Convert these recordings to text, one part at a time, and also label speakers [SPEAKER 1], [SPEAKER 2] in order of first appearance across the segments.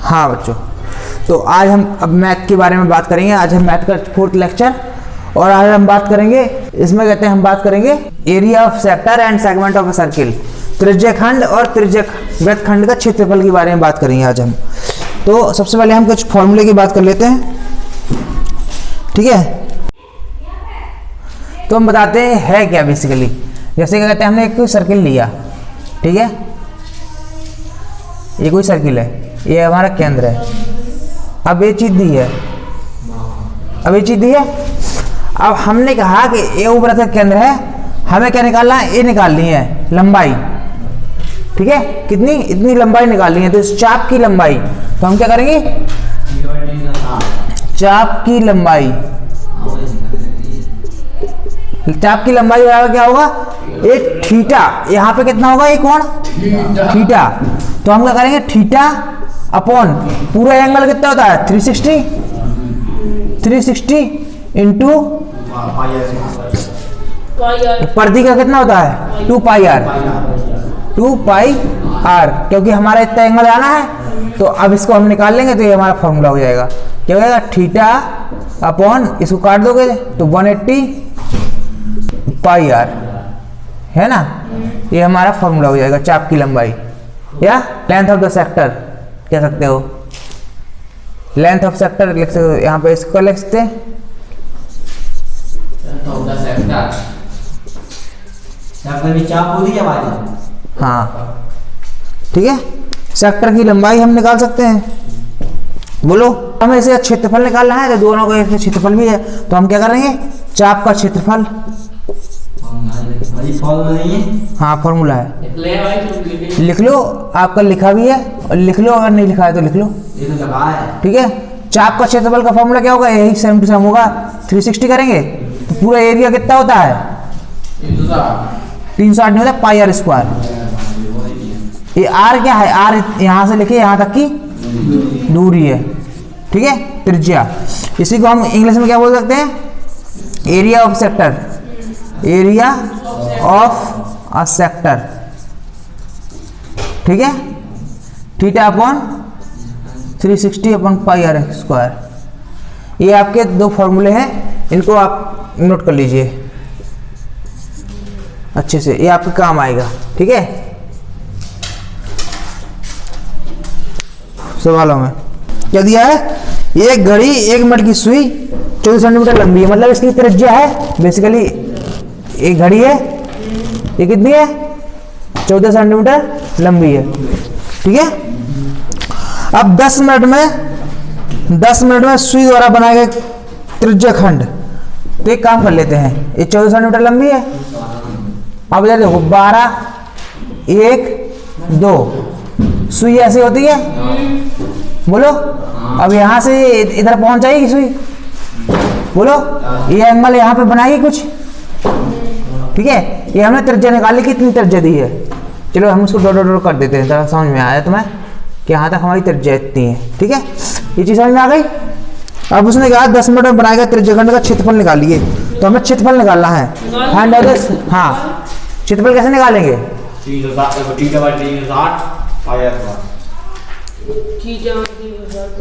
[SPEAKER 1] हाँ बच्चों, तो आज हम अब मैथ के बारे में बात करेंगे। आज हम मैथ का 4th लेक्चर, और आज हम बात करेंगे, इसमें कहते हैं हम बात करेंगे area of sector and segment of a circle, त्रिज्यखंड और वृत्तखंड का क्षेत्रफल के बारे में बात करेंगे आज हम। तो सबसे पहले हम कुछ फॉर्मूले की बात कर लेते हैं, ठीक है। तो हम बताते हैं है क्या बेसिकली। जैसे क्या कहते हैं, हमने एक कोई सर्किल लिया, ठीक है, ये कोई सर्किल है, ये हमारा केंद्र है। अब ये चीज दी है, अब हमने कहा कि ये वृत्त का केंद्र है, हमें क्या निकालना है, ये निकालनी है लंबाई, ठीक है। कितनी, इतनी लंबाई निकालनी है। तो इस चाप की लंबाई, तो हम क्या करेंगे, चाप की लंबाई क्या होगा, एक थीटा, यहाँ पे कितना होगा, एक कोण थीटा। तो हम क्या करेंगे, थीटा अपॉन पूरा एंगल कितना होता है 360 इंटू पर्दी का कितना होता है 2 पाई आर, क्योंकि हमारा इतना एंगल आना है। तो अब इसको हम निकाल लेंगे, तो ये हमारा फॉर्मूला हो जाएगा, क्या हो जाएगा, थीटा अपॉन, इसको काट दोगे तो 180 पाई आर, है ना। ये हमारा फॉर्मूला हो जाएगा चाप की लंबाई, या लेंथ ऑफ द सेक्टर कह सकते हो, लेंथ ऑफ सेक्टर लिख सकते हो। यहाँ पे इसको लिख सकते हैं, हाँ ठीक है, सेक्टर की लंबाई हम निकाल सकते हैं। बोलो, हमें इसे क्षेत्रफल निकालना है, तो दोनों का क्षेत्रफल भी है, तो हम क्या करेंगे, चाप का क्षेत्रफल, हाँ फॉर्मूला है, लिख लो, आपका लिखा भी है, और लिख लो, अगर नहीं लिखा है तो लिख लो, ठीक है। चाप का क्षेत्रफल का फॉर्मूला क्या होगा, यही सेम टू सेम होगा, 360 करेंगे तो पूरा एरिया कितना होता है 360 नहीं होता, पाई आर स्क्वायर। ये आर क्या है, आर यहाँ से लिखिए यहाँ तक की दूरी है, ठीक है, त्रिज्या। इसी को हम इंग्लिश में क्या बोल सकते हैं, area of sector, area of a sector, ठीक है। Theta upon 360 upon pi r square. ये आपके दो फॉर्मूले हैं, इनको आप नोट कर लीजिए अच्छे से, ये आपके काम आएगा, ठीक है। सवालों में क्या दिया है, ये घड़ी 1 मिनट की सुई 14 सेंटीमीटर लंबी है, मतलब इसकी त्रिज्या है बेसिकली, एक घड़ी है, ये कितनी है 14 सेंटीमीटर लंबी है, ठीक है। अब 10 मिनट में सुई द्वारा बनाए गए त्रिज्यखंड, तो एक काम कर लेते हैं, ये 14 सेंटीमीटर लंबी है। अब देखो 12, 1, 2, सुई ऐसी होती है, बोलो। अब यहां से इधर पहुंच जाएगी सुई, बोलो, ये एंगल यहाँ पे बनाएगी कुछ, ठीक है। ये हमने त्रिज्या निकाली, कितनी त्रिज्या दी है, चलो हम उसको डॉट कर देते हैं, जरा समझ में आया तुम्हें कि यहाँ तक हमारी त्रिज्या इतनी है, ठीक है। ये चीज समझ में आ गई। अब उसने कहा 10 मिनट में बनाएगा त्रिज्यखंड का क्षेत्रफल निकालिए, तो हमें क्षेत्रफल निकालना है। हाँ, क्षेत्रफल कैसे निकालेंगे,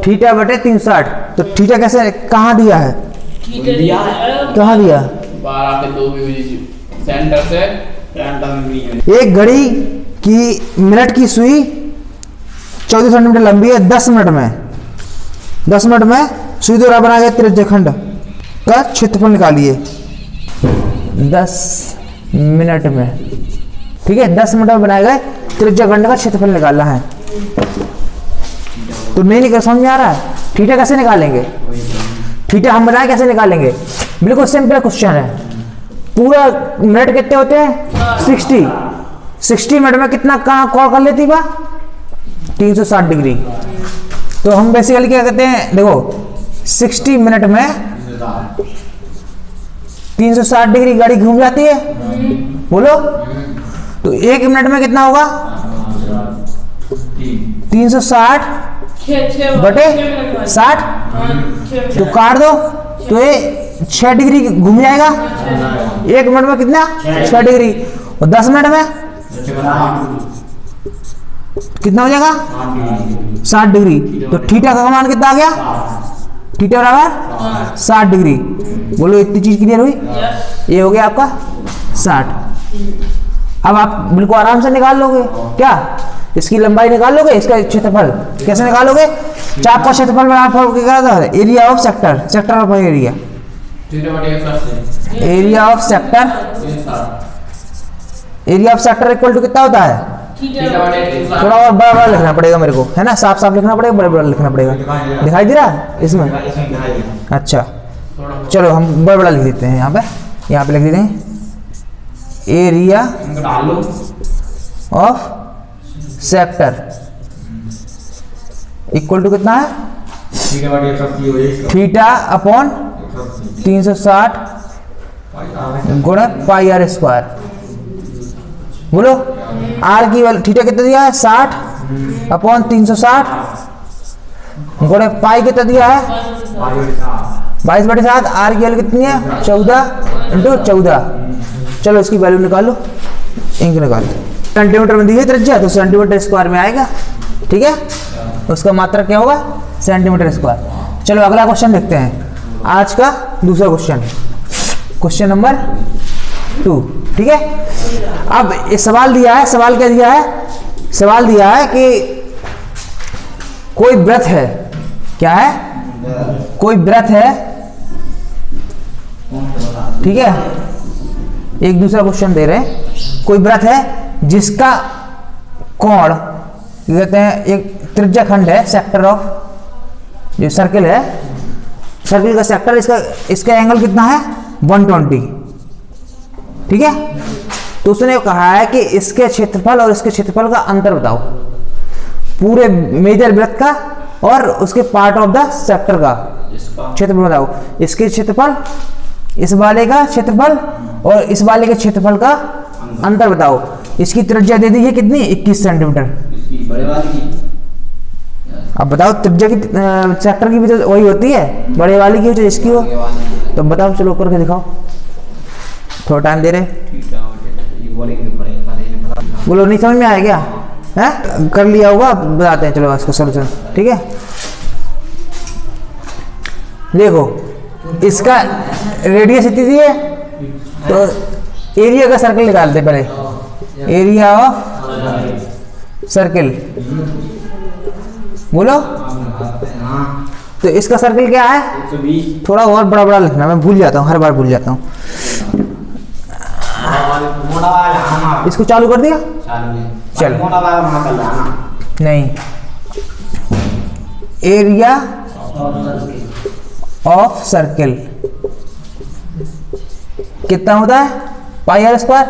[SPEAKER 1] थीटा बटे 360। तो थीटा कैसे, कहाँ दिया है, कहाँ दिया, सेंटर से एक घड़ी की मिनट की सुई 14 सेंटीमीटर लंबी है, 10 मिनट में सुई द्वारा बनाया गया त्रिज्यखंड का क्षेत्रफल निकालिए 10 मिनट में, ठीक है। 10 मिनट में बनाए गए त्रिज्यखंड का क्षेत्रफल निकालना है। तो नहीं निकल, समझ में आ रहा है, थीटा कैसे निकालेंगे, थीटा हम बनाए कैसे निकालेंगे, बिल्कुल सिंपल क्वेश्चन है। पूरा मिनट कितने होते हैं 60 मिनट में कितना कहाँ कॉल कर लेती बा 360 डिग्री। तो हम बेसिकली क्या कहते हैं, देखो 60 मिनट में 360 डिग्री गाड़ी घूम जाती है, बोलो। तो 1 मिनट में कितना होगा 360 बटे 60, तो काट दो, तो ये 6 डिग्री घूम जाएगा। 1 मिनट में कितना 6 डिग्री, और 10 मिनट में कितना हो जाएगा 60 डिग्री। तो थीटा का मान कितना आ गया, थीटा बराबर 60 डिग्री। बोलो इतनी चीज क्लियर हुई। ये हो गया आपका 60। अब आप बिल्कुल आराम से निकाल लोगे क्या, इसकी लंबाई निकाल लोगे, इसका क्षेत्रफल कैसे निकालोगे। चाप का क्षेत्रफल आप क्या था, area of sector, sector of area, area of sector, area of sector equal to कितना होता है, थोड़ा और बड़ा बड़ा लिखना पड़ेगा मेरे को, है ना, साफ साफ लिखना पड़ेगा, बड़ा बड़ा लिखना पड़ेगा। दिखाई दे रहा है इसमें, अच्छा चलो हम बड़ा बड़ा लिख देते हैं। यहाँ पे लिख देते हैं area of sector equal to कितना है, थीटा अपॉन 360 गुणक पाई आर स्क्वायर। बोलो आर की वैल्यू थीटा कितना दिया है 60 अपॉन 360 गुणक पाई कितना दिया है 22/7। आर की वैल्यू कितनी है 14 इंटू 14। चलो इसकी वैल्यू निकालो, इंक निकालो। सेंटीमीटर में दी है त्रिज्या तो सेंटीमीटर स्क्वायर में आएगा, ठीक है, उसका मात्रा क्या होगा सेंटीमीटर स्क्वायर। चलो अगला क्वेश्चन देखते हैं, आज का दूसरा क्वेश्चन, क्वेश्चन नंबर 2, ठीक है। अब ये सवाल दिया है, सवाल क्या दिया है, सवाल दिया है कि कोई वृत्त है, क्या है, कोई वृत्त है, ठीक है, एक दूसरा क्वेश्चन दे रहे हैं, कोई वृत्त है जिसका कोण कहते हैं, एक त्रिज्या खंड है, सेक्टर ऑफ जो सर्किल है, सर्किल का सेक्टर, इसका एंगल कितना है 120, ठीक है। तो उसने कहा है कि इसके क्षेत्रफल और इसके क्षेत्रफल का अंतर बताओ, पूरे मेजर वृत्त का और उसके पार्ट ऑफ द सेक्टर का क्षेत्रफल बताओ। इसके क्षेत्रफल, इस वाले का क्षेत्रफल और इस वाले के क्षेत्रफल का अंतर बताओ। इसकी त्रिज्या दे दी है कितनी 21 सेंटीमीटर। अब बताओ त्रिज्या की सेक्टर की भी तो वही होती है, बड़े वाली की हो चाहे इसकी हो, तो बताओ, चलो करके दिखाओ, थोड़ा टाइम दे रहे। बोलो नहीं समझ में आया क्या है, कर लिया होगा, बताते हैं चलो इसका सोल्यूशन, ठीक है। देखो इसका रेडियस इतनी दी है, तो एरिया का सर्कल निकालते पहले, एरिया ऑफ सर्किल, बोलो। तो इसका सर्किल क्या है, थोड़ा और बड़ा बड़ा लिखना, मैं भूल जाता हूँ, हर बार भूल जाता हूँ। इसको चालू कर दिया, चलो नहीं, एरिया ऑफ सर्किल कितना होता है pi r square,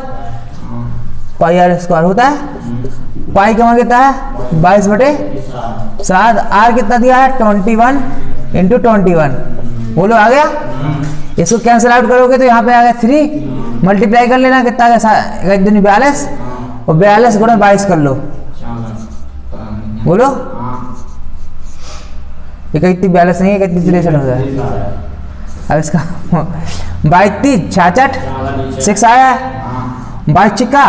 [SPEAKER 1] pi r square होता है। पाई का मान कितना है 22/7। आर कितना दिया है 21 इंटू 21। बोलो आ गया। इसको कैंसिल आउट करोगे तो यहाँ पे आ गया 3, मल्टीप्लाई कर लेना, कितना आ गया 42 और 42 गुणा 22 कर लो। बोलो ये कितनी 42 नहीं है, कितनी 63 होता है। अब इसका 22 66 6 आया, 22 छिक्का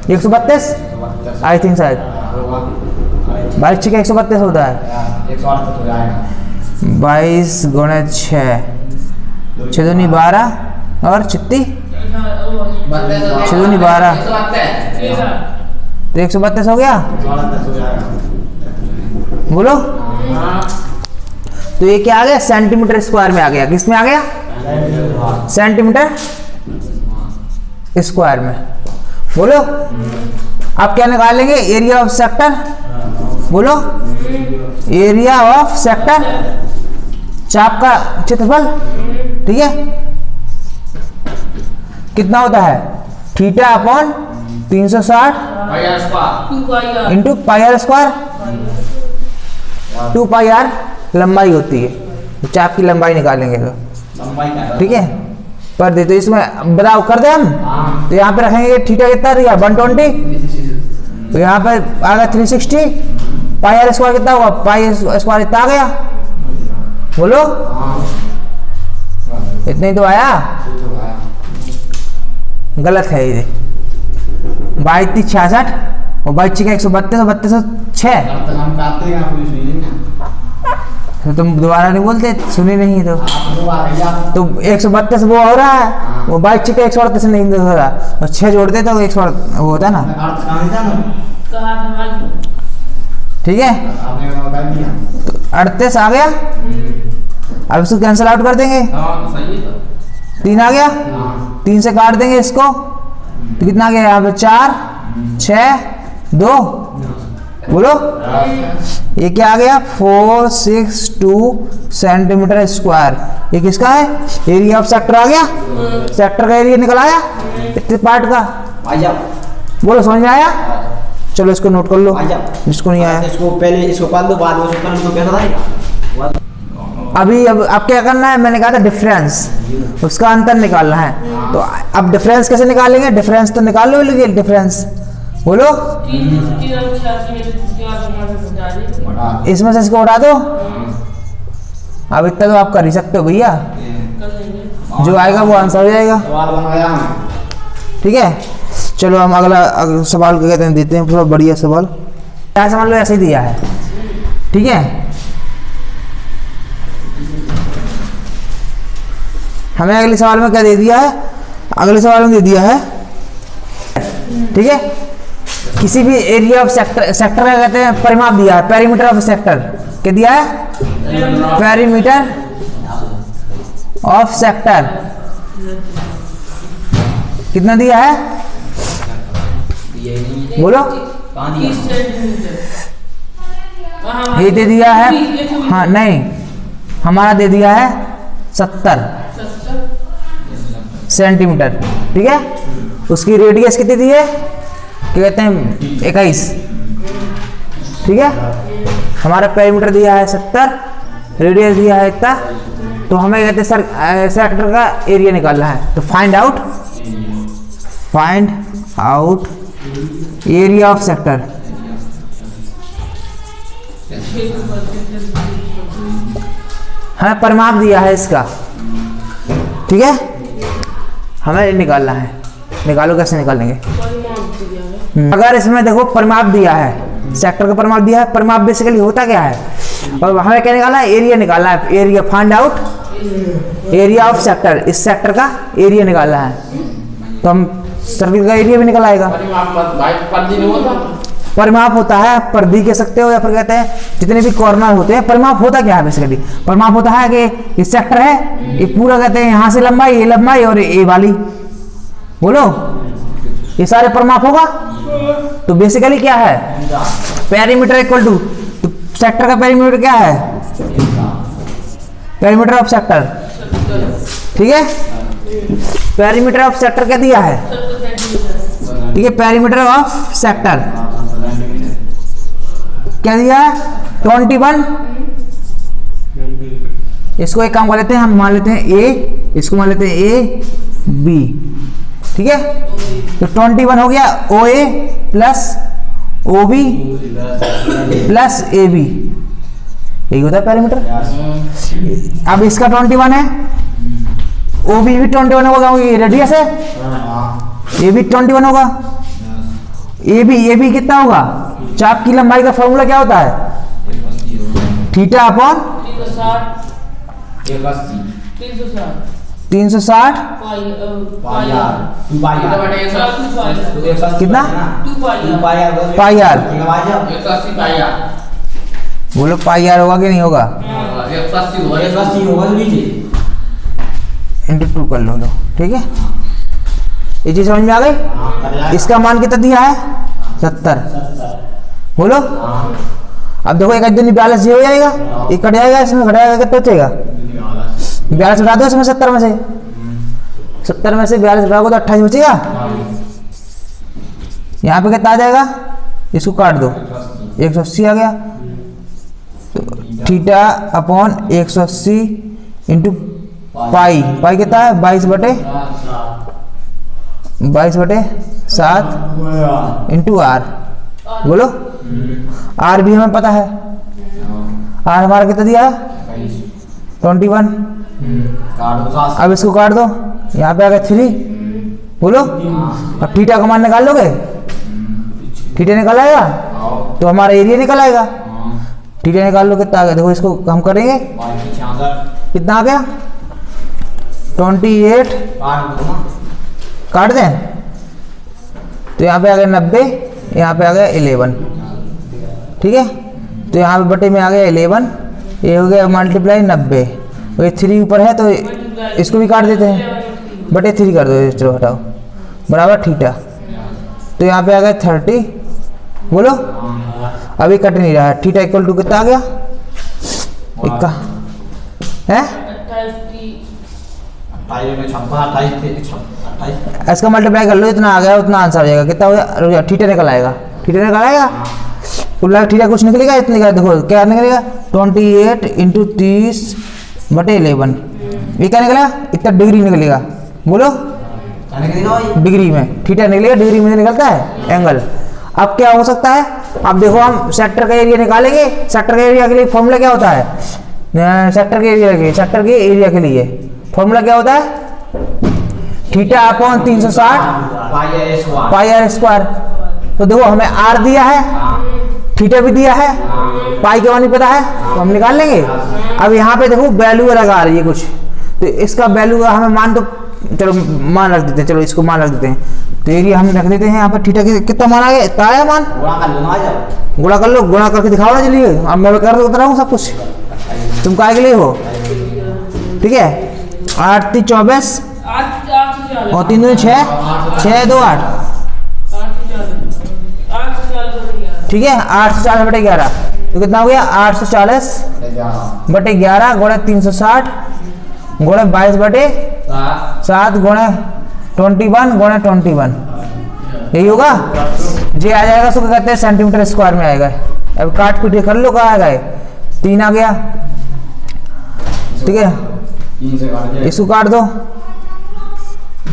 [SPEAKER 1] 132 आई थिंक शायद 22 छिक्का 132 होता है। 22 गुणा 6 6 दूनी 12 और 36 6 दूनी 12 तो 132 हो गया। बोलो तो ये क्या आ गया सेंटीमीटर स्क्वायर में आ गया। किस में आ गया सेंटीमीटर स्क्वायर में। बोलो आप क्या निकालेंगे एरिया ऑफ सेक्टर। बोलो एरिया ऑफ सेक्टर चाप का क्षेत्रफल, ठीक है कितना होता है theta upon 360 into pi r square. 2 pi r लंबाई होती है, चाप की लंबाई निकालेंगे तो ठीक है पर दे। तो इसमें बताओ कर दे हम तो यहाँ पे रखेंगे थीटा कितना दिया 120 तो यहाँ पे आ गया 360। पाई आर स्क्वायर कितना होगा पाई स्क्वायर इतना आ गया। बोलो इतना ही तो आया। गलत है ये 22 66 और बाईची का 132 और 32 6। तो तुम दोबारा नहीं बोलते, सुनी नहीं तो 132 वो हो रहा है, वो 22 का 138 नहीं हो रहा, और 6 जोड़ते तो 100 वो होता ना। ठीक है, तो 38 आ गया। अब इसको कैंसिल आउट कर देंगे। 3 आ गया, 3 से काट देंगे इसको तो कितना आ गया यहाँ पे 4 6 2 बोलो। ये क्या आ गया 462 सेंटीमीटर स्क्वायर। ये किसका है, एरिया ऑफ सेक्टर आ गया। सेक्टर का एरिया निकल आया इतने पार्ट का। बोलो समझ में आया? चलो इसको नोट कर लो जिसको नहीं आया।
[SPEAKER 2] इसको पहले इसको पाल दो, बाद में उसको पैसा आएगा।
[SPEAKER 1] अभी अब क्या करना है, मैंने कहा था डिफरेंस, उसका अंतर निकालना है। तो अब डिफरेंस कैसे निकालेंगे, डिफरेंस तो निकाल लो, डिफरेंस बोलो। इसमें से इसको उठा दो। अब इतना तो आप कर ही सकते हो भैया, जो आएगा वो आंसर हो जाएगा। ठीक है, चलो हम अगला सवाल क्या कहते हैं देते हैं, थोड़ा बढ़िया सवाल। क्या समझ लो, ऐसे ही दिया है। ठीक है, हमें अगले सवाल में क्या दे दिया है, अगले सवाल में दे दिया है। ठीक है, किसी भी एरिया ऑफ सेक्टर, सेक्टर का कहते हैं परिमाप दिया है, पेरीमीटर ऑफ सेक्टर क्या दिया है, पेरीमीटर ऑफ सेक्टर कितना दिया है बोलो। ये दे दिया है, हाँ नहीं हमारा दे दिया है 70 सेंटीमीटर। ठीक है, उसकी रेडियस कितनी दी है, क्या कहते हैं 21। ठीक है, हमारा पेरीमीटर दिया है 70, रेडियस दिया है इतना, तो हमें कहते हैं सेक्टर का एरिया निकालना है। तो find out area of sector. हमें परिमाप दिया है इसका। ठीक है, हमें निकालना है। निकालो, कैसे निकालेंगे। अगर इसमें देखो परिमाप दिया है, सेक्टर का परिमाप दिया है, परिमाप बेसिकली होता क्या है, और हमें क्या निकालना है, एरिया निकालना है। Area, find out area of sector, इस सेक्टर का एरिया निकालना है। तो हम सर्किल का एरिया भी निकल आएगा। परिमाप होता है, परिधि कह सकते हो, या फिर कहते हैं जितने भी कॉर्नर होते हैं। परिमाप होता क्या है बेसिकली, परिमाप होता है कि ये सेक्टर है, ये पूरा कहते हैं यहाँ से लंबाई, ये लंबाई और ये वाली, बोलो ये सारे परिमाप होगा। तो बेसिकली क्या है, पेरीमीटर इक्वल टू, तो सेक्टर का पेरीमीटर क्या है, पेरीमीटर ऑफ सेक्टर। ठीक है, पेरीमीटर ऑफ सेक्टर क्या दिया है, ठीक है, पेरीमीटर ऑफ सेक्टर क्या दिया है 21। इसको एक काम कर लेते हैं, हम मान लेते हैं ए, इसको मान लेते हैं ए बी। ठीक है, तो 21 हो गया O A plus O B plus A B, यही होता है पेरीमीटर। अब इसका 21 है, ओ बी भी 21 होगा, ये रेडियस है, ये भी 21 होगा। ए बी कितना होगा, चाप की लंबाई का फॉर्मूला क्या होता है, थीटा अपॉन 360 कितना पाई आर, बोलो पाई आर होगा कि नहीं होगा, इंटू 2 कर लो। ठीक है, ये चीज समझ में आ गई। इसका मान कितना दिया है 70, बोलो। अब देखो 1 दिन 42 जी हो जाएगा, ये कट जाएगा, इसमें घट जाएगा, कितना बचेगा 42 घटा दो इसमें 70 में से, 70 में से 42 घटाओगे तो 28 बचेगा। यहाँ पे कितना आ जाएगा, इसको काट दो, 180 आ गया। तो थीटा अपॉन 180 इंटू पाई, पाई कितना है 22/7 इंटू आर, बोलो। आर भी हमें पता है, आर हमारा कितना दिया है 21। अब इसको काट दो, यहाँ पे आ गया 3, बोलो। अब थीटा का मान निकाल लोगे, थीटा निकल आएगा
[SPEAKER 2] आओ।
[SPEAKER 1] तो हमारा एरिया निकल आएगा।
[SPEAKER 2] हाँ।
[SPEAKER 1] थीटा निकाल लो कितना आ गया, देखो इसको हम करेंगे,
[SPEAKER 2] बाईस 66।
[SPEAKER 1] कितना आ गया 28,
[SPEAKER 2] काट दो ना।
[SPEAKER 1] काट दें तो यहाँ पे आ गया 90, यहाँ पे आ गया 11, ठीक है। तो यहाँ पे बटे में आ गया 11, ये हो गया मल्टीप्लाई 90, और ये 3 ऊपर है तो इसको भी काट देते हैं, बटे 3 कर दो, चलो हटाओ, बराबर थीटा। तो यहाँ पे आ गया 30, बोलो अभी कट नहीं रहा है। थीटा इक्वल टू कितना आ गया, इक्का है
[SPEAKER 2] 28 में 26, 28।
[SPEAKER 1] इसका मल्टीप्लाई कर लो, इतना आ गया उतना आंसर हो जाएगा, कितना हो गया, थीटा निकल आएगा, थीटा निकल आएगा, उल्ला थीटा कुछ निकलेगा, इतना निकलेगा, देखो क्या निकलेगा 28 इंटू 30 बटे 11, ये क्या निकलेगा, इतना डिग्री निकलेगा, बोलो डिग्री में, थीटा निकलेगा डिग्री में निकलता है एंगल। अब क्या हो सकता है, अब देखो हम सेक्टर का एरिया निकालेंगे, सेक्टर के एरिया के लिए फॉर्मूला क्या होता है, सेक्टर के एरिया के लिए फॉर्मूला क्या होता है, theta upon 360 pi r square. तो देखो हमें आर दिया है, थीटा भी दिया है, पाई का नहीं पता है तो हम निकाल लेंगे। अब यहाँ पे देखो वैल्यू लगा रही है कुछ, तो इसका वैल्यू हमें मान, तो चलो मान रख देते हैं, चलो इसको मान रख देते हैं, तो एरिया हम रख देते हैं यहाँ पर। थीटा कितना मान आ गया, इतना आया मान, गुणा कर लो, गुणा करके दिखाओ ना, चलिए अब मैं कर देता हूँ सब कुछ, तुम काय के लिए हो, ठीक है। 8 3 24 और 3 2 6, 6 2 8, ठीक है। 840 बटे 11 तो कितना हो गया 840 बटे 11 गुणे 360 गुणे 22 बटे 7 गुणे 21 गुणे 21, यही होगा। जे आ जाएगा उसको कहते हैं सेंटीमीटर स्क्वायर में आएगा। अब काट पीट कर लो, कहाँ आ गए 3 आ गया, ठीक है। इसको काट दो,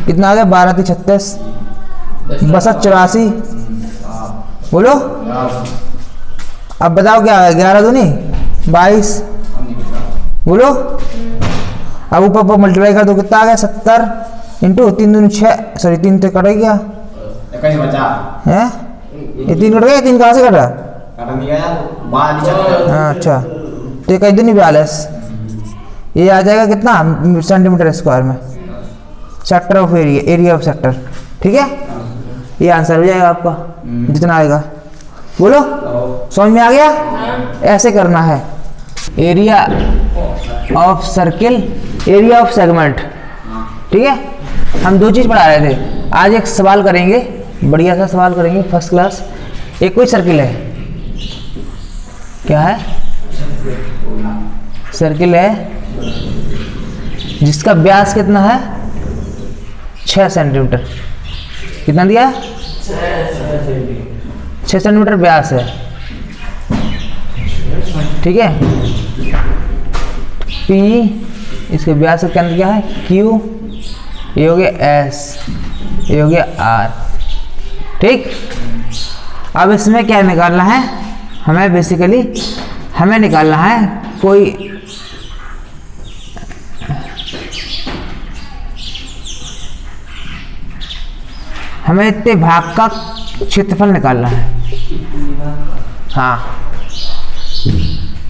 [SPEAKER 1] कितना आ गया 12 3 36 62 84, बोलो अब बताओ क्या आ गया, 11 दूनी 22, बोलो अब ऊपर मल्टीप्लाई कर दो, कितना आ गया 70 इंटू 3 दूनी 6, सॉरी 3 तो कट गया है, ये 3 कट गया, 3 कहाँ से कटा, हाँ अच्छा, तो कई दूनी 42, ये आ जाएगा कितना सेंटीमीटर स्क्वायर में, sector of area, area of sector, ठीक है। ये आंसर हो जाएगा आपका जितना आएगा, बोलो समझ में आ गया। ऐसे करना है, area of circle, area of segment, ठीक है। हम 2 चीज़ पढ़ा रहे थे, आज एक सवाल करेंगे, बढ़िया सा सवाल करेंगे फर्स्ट क्लास। एक कोई सर्किल है, क्या है, सर्किल है जिसका व्यास कितना है 6 सेंटीमीटर, कितना दिया 6 सेंटीमीटर व्यास है, ठीक है। P इसके व्यास का केंद्र क्या है Q, ये हो गया S, ये हो गया R, ठीक। अब इसमें क्या निकालना है हमें, बेसिकली हमें निकालना है कोई हमें इतने भाग का क्षेत्रफल निकालना है, हाँ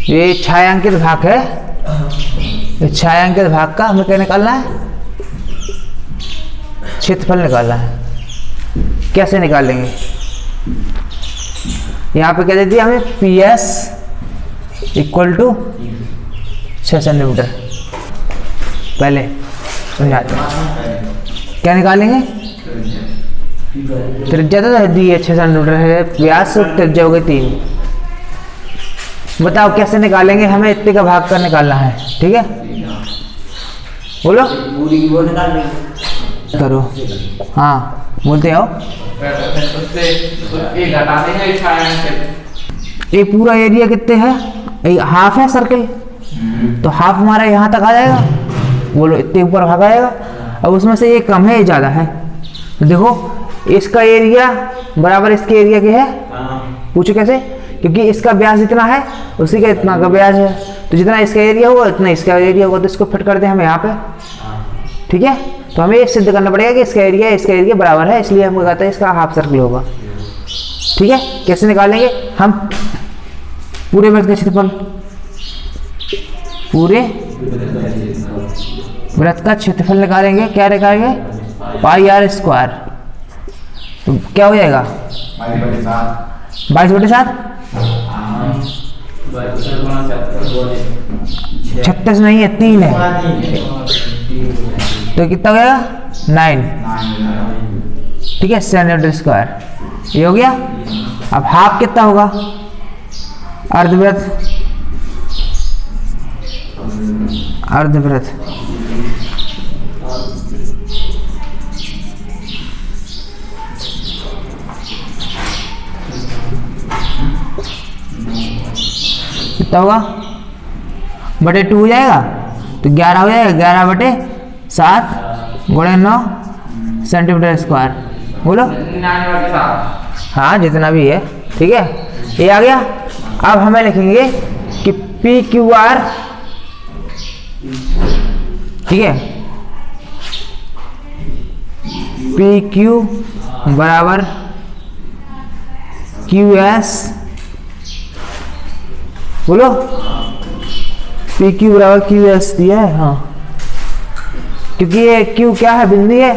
[SPEAKER 1] ये छायांकित भाग है, ये छायांकित भाग का हमें क्या निकालना है, क्षेत्रफल निकालना है। कैसे निकालेंगे, यहाँ पे क्या दे दिया हमें PS इक्वल टू 6 सेंटीमीटर, पहले समझाते हैं क्या निकालेंगे, त्रिज्या तो दी है 6 सेंटीमीटर है, व्यास त्रिज्या हो गई 3, बताओ कैसे निकालेंगे, हमें इतने का भाग कर निकालना है, ठीक है। बोलो करो, हाँ बोलते आओ। ये पूरा एरिया कितने है, हाफ है सर्किल, तो हाफ हमारा यहाँ तक आ जाएगा, बोलो इतने ऊपर भाग आएगा। अब उसमें से ये कम है ये ज़्यादा है, तो देखो इसका एरिया बराबर इसके एरिया के है, पूछो कैसे, क्योंकि इसका व्यास जितना है उसी का इतना का व्यास है, तो जितना इसका एरिया होगा उतना इसका एरिया होगा, तो इसको फिट कर दें हम यहाँ पे, ठीक है। तो हमें ये सिद्ध करना पड़ेगा कि इसका एरिया बराबर है, इसलिए हम कहते हैं इसका हाफ सर्कल होगा। ठीक है, कैसे निकालेंगे हम? पूरे वृत्त का क्षेत्रफल, पूरे वृत्त का क्षेत्रफल निकालेंगे। क्या निकालेंगे? पाई आर स्क्वायर। तो क्या हो जाएगा? 22/7। 36 नहीं है, 3 है, तो कितना हो जाएगा? 9। ठीक है, सेंटीमीटर स्क्वायर। ये हो गया। अब हाफ कितना होगा? अर्धवृत्त, अर्धवृत्त कितना होगा? बटे 2 हो जाएगा, तो 11 हो जाएगा। 11/7 गुणे 9 सेंटीमीटर स्क्वायर। बोलो। हाँ, जितना भी है। ठीक है, ये आ गया। अब हमें लिखेंगे कि पी क्यू आर, ठीक है, पी क्यू बराबर क्यू एस। बोलो। पी क्यू बराबर क्यू एस दिया है। हाँ, क्योंकि ये क्यू क्या है? बिंदु है।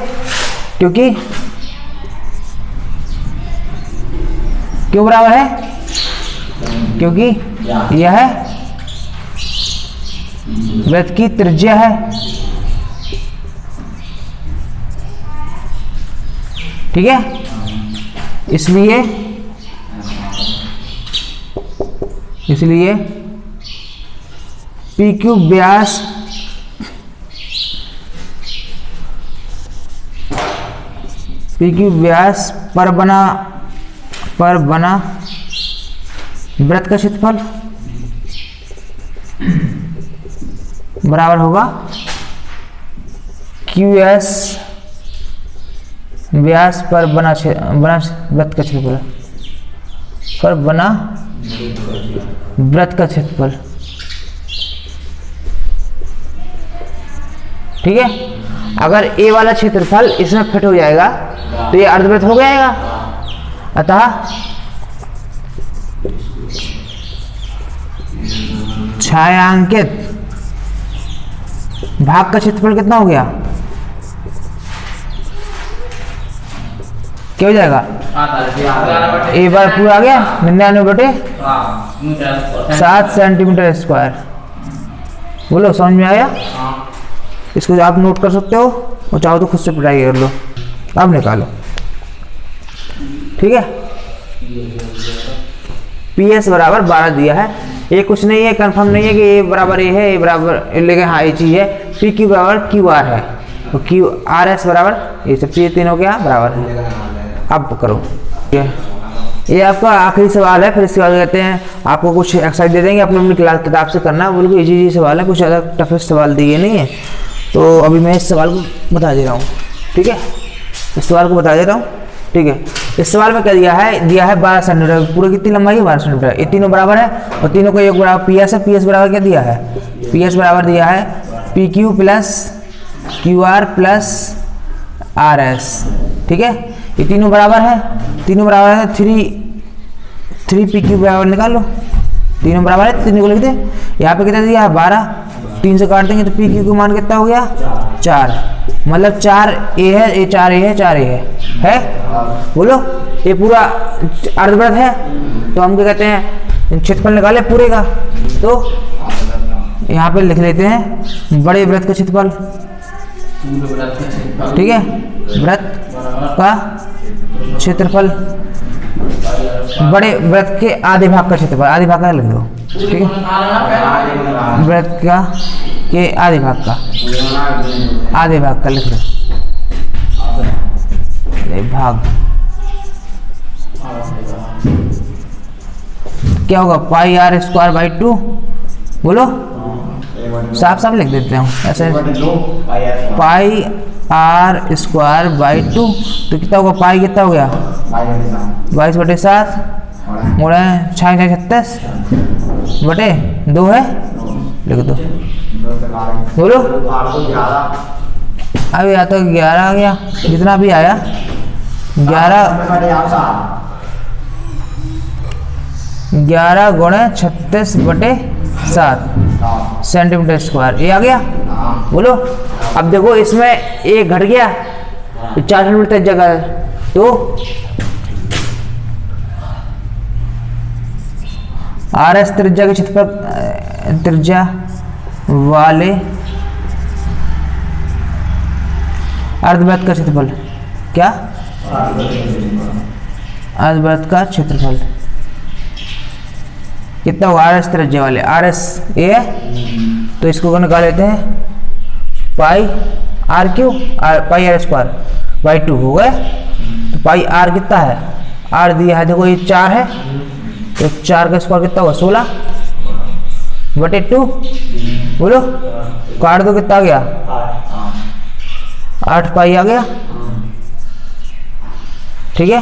[SPEAKER 1] क्योंकि क्यों बराबर है? क्योंकि यह वृत्त की त्रिज्या है। ठीक है, इसलिए पी क्यू व्यास पर बना वृत्त का क्षेत्रफल बराबर होगा क्यू एस व्यास पर बना वृत्त का क्षेत्रफल, पर बना वृत्त का क्षेत्रफल। ठीक है, अगर ए वाला क्षेत्रफल इसमें फिट हो जाएगा तो ये अर्धवृत्त हो जाएगा। अतः छायांकित भाग का क्षेत्रफल कितना हो गया? क्या हो जाएगा? ए बार पूरा आ गया 99/7 सेंटीमीटर स्क्वायर। बोलो, समझ में आया? इसको आप नोट कर सकते हो और चाहो तो खुद से ट्राई कर लो। अब निकालो। ठीक है, पी एस बराबर 12 दिया है। ये कुछ नहीं है, कंफर्म नहीं है कि ए बराबर ए है, ए बराबर, लेकिन हाँ ये चीज है। पी क्यू बराबर क्यू आर है, तो क्यू आर एस बराबर ये सब चीजें तीनों क्या बराबर है। अब करो। ठीक है, ये आपका आखिरी सवाल है। फिर इसके बाद कहते हैं आपको कुछ एक्सरसाइज दे देंगे, अपनी क्लास किताब से करना। बिल्कुल इजी सवाल है, कुछ ज़्यादा टफेस्ट सवाल दिए नहीं है। तो अभी मैं इस सवाल को बता दे रहा हूँ। ठीक है, इस सवाल को बता दे रहा हूँ। ठीक है, इस सवाल में क्या दिया है? 12 सेंटीमीटर। पूरे कितनी लंबाई है? 12 सेंटीमीटर। ये तीनों बराबर है और तीनों को एक बराबर पी एस है। पी एस बराबर क्या दिया है? पी एस बराबर दिया है P Q plus Q R plus R S. ठीक है, ये तीनों बराबर है। तीनों बराबर है, 3 पी क्यू बराबर निकाल लो। तीनों बराबर है, तीनों को लिख दे। यहाँ पे कितना दिया है? 12। 3 से काट देंगे तो पी क्यू का मान कितना हो गया? 4। मतलब 4 ए है, ये 4 ए है, 4 ए है। बोलो, ये पूरा अर्धवृत्त है, तो हम क्या कहते हैं? क्षेत्रफल निकाले पूरे का। तो यहाँ पे लिख लेते हैं बड़े वृत्त का क्षेत्रफल। ठीक है, वृत्त का क्षेत्रफल, बड़े वृत्त के आधे भाग का क्षेत्रफल। आधे भाग का लिख दो। ठीक है, वृत्त का के आधे भाग का, आधे भाग का लिख दो। भाग क्या होगा? पाई आर स्क्वायर बाई 2। बोलो, साफ साफ लिख देते हूँ ऐसे। पाई आर स्क्वायर बाई 2, तो कितना होगा? पाई कितना हो गया? 22/7 गुणे 36 बटे 2 है, लिख दो। बोलो, अभी या तो 11 आ गया, जितना भी आया 11 11 गुणे 36/7 सेंटीमीटर स्क्वायर। ये आ गया। बोलो अब देखो इसमें एक घट गया, 4 सेंटीमीटर जगह है, तो RS त्रिज्या के क्षेत्रफल, त्रिज्या वाले अर्धवृत्त का क्षेत्रफल, क्या अर्धवृत्त का क्षेत्रफल कितना होगा? RS त्रिज्या वाले, RS ये है तो इसको निकाल लेते हैं, पाई R Q, pi R square by 2 हो गए। तो पाई R कितना है? R दिया है देखो, ये 4 है, तो 4 का स्क्वायर कितना होगा? 16/2। बोलो काट दो, कितना आ गया? 8 पाई आ गया। ठीक है,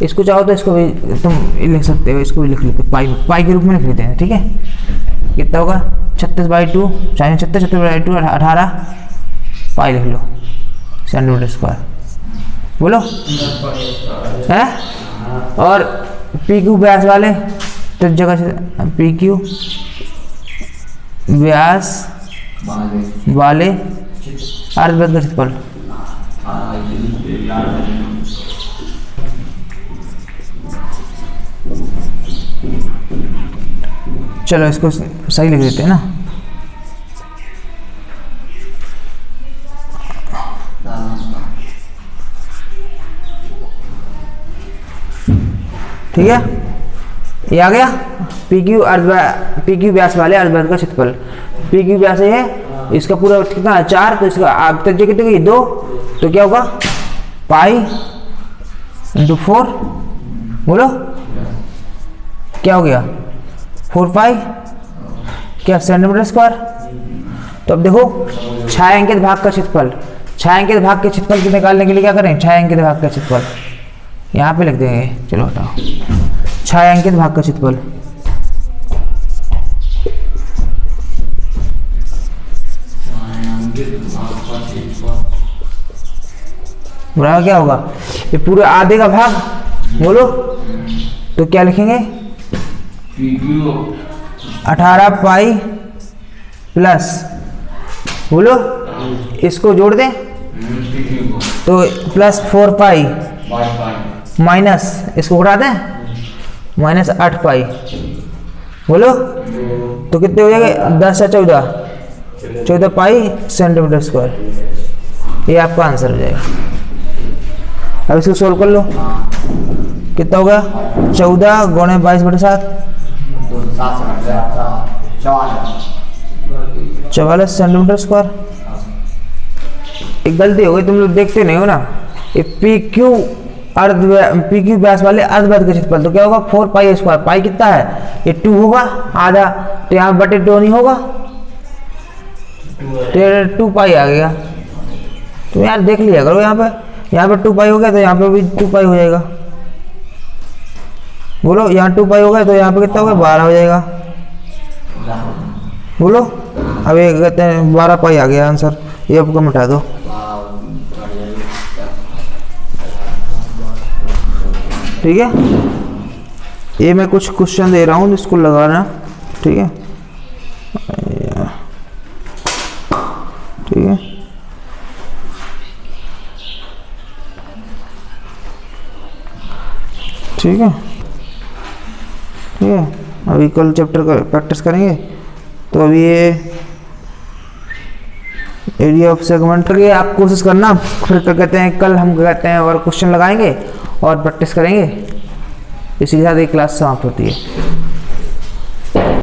[SPEAKER 1] इसको चाहो तो इसको भी तुम लिख सकते हो, इसको भी लिख लेते हो, पाई के रूप में लिख लेते हैं। ठीक है, कितना होगा? 36/2, 36/2 18 पाई लिख लो सेंटीमीटर स्क्वायर। बोलो है। और पी क्यू व्यास वाले त्रिज्या का, पी क्यू व्यास वाले अर्धवृत्त का क्षेत्रफल, चलो इसको सही लिख देते हैं ना। ठीक है, ये आ गया पी क्यू व्यास वाले अर्धवृत्त का क्षेत्रफल। पी क्यू व्यास है, इसका पूरा कितना है? 4, तो इसका आप त्रिज्या कितनी गई? 2, तो क्या होगा? Pi into 4। बोलो क्या हो गया? 4 पाई क्या सेंटीमीटर स्क्वायर। तो अब देखो छायांकित भाग का क्षेत्रफल, छायांकित भाग के क्षेत्रफल को निकालने के लिए क्या करें? छायांकित भाग का क्षेत्रफल यहाँ पे लिख देंगे। चलो हटाओ, छायांकित भाग का क्षेत्रफल बराबर क्या होगा? ये पूरे आधे का भाग। बोलो तो क्या लिखेंगे? 18 पाई प्लस, बोलो इसको जोड़ दें तो प्लस 4 पाई माइनस, इसको उठा दें माइनस 8 पाई। बोलो तो कितने हो जाएंगे? 10 या 14 पाई सेंटीमीटर स्क्वायर। ये आपका आंसर हो जाएगा। अब इसको सोल्व कर लो, कितना होगा? 14 गुणे 22/7 44 सेंटीमीटर स्क्वायर। एक गलती हो गई, तुम लोग देखते नहीं हो ना। ये पी क्यू व्यास वाले अर्धवृत्त का क्षेत्रफल, तो क्या होगा? 4 पाई स्क्वायर। पाई कितना है? ये 2 होगा आधा, तो यहाँ बटे 2 नहीं होगा, तो 2 पाई आ गया। तो यार देख लिया करो, यहाँ पे 2 पाई हो गया तो यहाँ पे भी 2 पाई हो जाएगा। बोलो यहाँ 2 पाई हो गया तो यहाँ पे कितना हो गया? 12 हो जाएगा। बोलो अब ये कहते हैं 12 पाई आ गया आंसर। ये आपको मिटा दो। ठीक है, ये मैं कुछ क्वेश्चन दे रहा हूँ, इसको लगाना। ठीक है, ठीक है, ठीक है, ठीक है। अभी कल चैप्टर का प्रैक्टिस करेंगे। तो अभी ये एरिया ऑफ सेगमेंट के आप कोशिश करना, फिर क्या कहते हैं कल हम कहते हैं और क्वेश्चन लगाएंगे और प्रैक्टिस करेंगे। इसी के साथ एक क्लास समाप्त होती है।